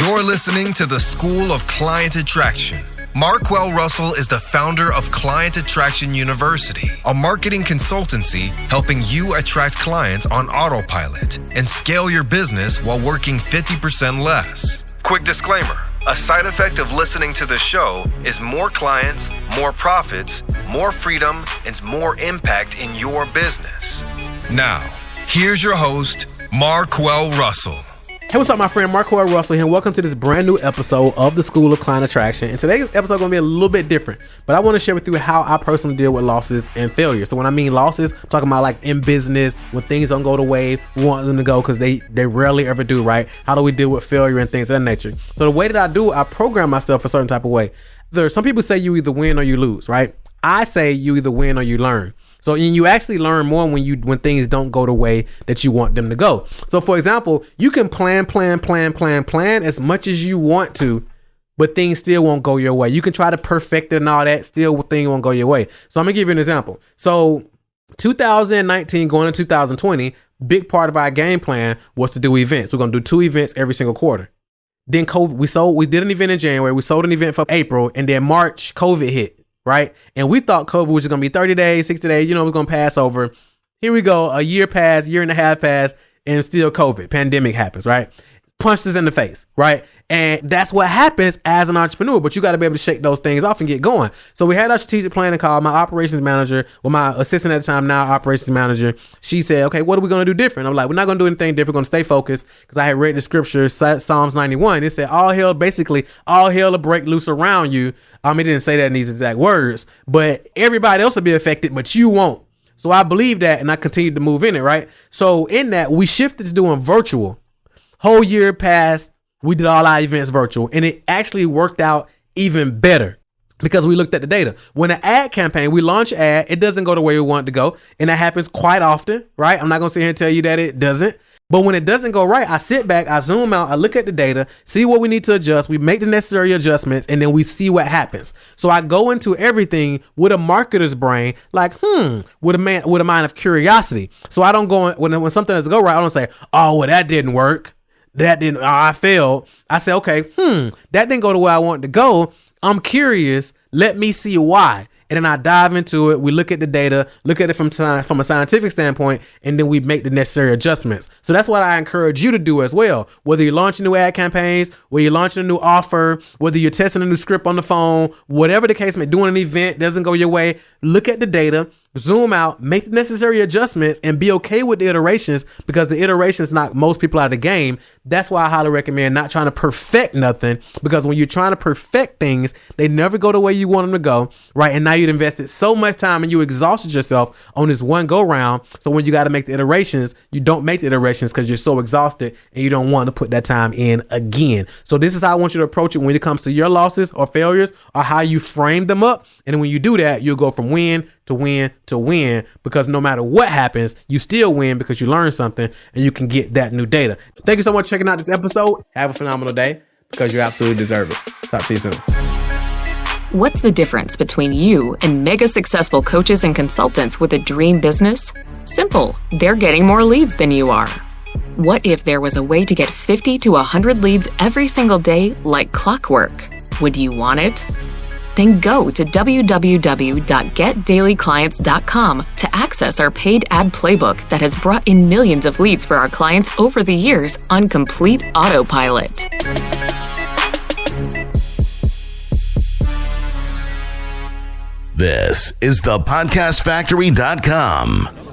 You're listening to the School of Client Attraction. Marquel Russell is the founder of Client Attraction University, a marketing consultancy helping you attract clients on autopilot and scale your business while working 50% less. Quick disclaimer. A side effect of listening to the show is more clients, more profits, more freedom, and more impact in your business. Now, here's your host, Marquel Russell. Hey, what's up, my friend? Marquel Russell here. Welcome to this brand new episode of the School of Client Attraction. And today's episode is going to be a little bit different, but I want to share with you how I personally deal with losses and failures. So when I mean losses, I'm talking about like in business, when things don't go the way we want them to go, because they rarely ever do, right? How do we deal with failure and things of that nature? So the way that I do, I program myself a certain type of way. Some people say you either win or you lose, right? I say you either win or you learn. So you actually learn more when things don't go the way that you want them to go. So for example, you can plan as much as you want to, but things still won't go your way. You can try to perfect it and all that, still things won't go your way. So I'm gonna give you an example. So 2019 going to 2020, big part of our game plan was to do events. We're gonna do 2 events every single quarter. Then COVID, we did an event in January, we sold an event for April, and then March, COVID hit. Right? And we thought COVID was going to be 30 days, 60 days, it was going to pass over. Here we go. A year passed, year and a half passed, and still COVID, pandemic happens, right? Punched us in the face, right? And that's what happens as an entrepreneur, but you got to be able to shake those things off and get going. So we had our strategic planning call. My operations manager, my assistant at the time, now operations manager, she said, okay, what are we going to do different? I'm like, we're not going to do anything different. We're going to stay focused, because I had read the scripture, Psalms 91. It said, all hell will break loose around you. It didn't say that in these exact words, but everybody else will be affected, but you won't. So I believe that, and I continued to move in it, right? So in that, we shifted to doing virtual. Whole year passed, we did all our events virtual, and it actually worked out even better because we looked at the data. When an ad campaign, we launch an ad, it doesn't go the way we want it to go, and that happens quite often, right? I'm not going to sit here and tell you that it doesn't. But when it doesn't go right, I sit back, I zoom out, I look at the data, see what we need to adjust, we make the necessary adjustments, and then we see what happens. So I go into everything with a marketer's brain, like, with a mind of curiosity. So I don't go, when something doesn't go right, I don't say, oh, well, that didn't work. I failed. I say, okay, that didn't go the way I wanted to go. I'm curious. Let me see why. And then I dive into it. We look at the data, look at it from a scientific standpoint, and then we make the necessary adjustments. So that's what I encourage you to do as well. Whether you're launching new ad campaigns, whether you're launching a new offer, whether you're testing a new script on the phone, whatever the case may be, doing an event doesn't go your way, look at the data, zoom out, make the necessary adjustments, and be okay with the iterations, because the iterations knock most people out of the game. That's why I highly recommend not trying to perfect nothing, because when you're trying to perfect things, they never go the way you want them to go, right? And now you've invested so much time and you exhausted yourself on this one go round. So when you got to make the iterations, you don't make the iterations because you're so exhausted and you don't want to put that time in again. So this is how I want you to approach it when it comes to your losses or failures, or how you frame them up. And then when you do that, you'll go from win to win to win, because no matter what happens, you still win because you learn something and you can get that new data. Thank you so much for checking out this episode. Have a phenomenal day, because you absolutely deserve it. Talk to you soon. What's the difference between you and mega successful coaches and consultants with a dream business? Simple. They're getting more leads than you are. What if there was a way to get 50 to 100 leads every single day like clockwork? Would you want it? Then go to www.getdailyclients.com to access our paid ad playbook that has brought in millions of leads for our clients over the years on complete autopilot. This is thepodcastfactory.com.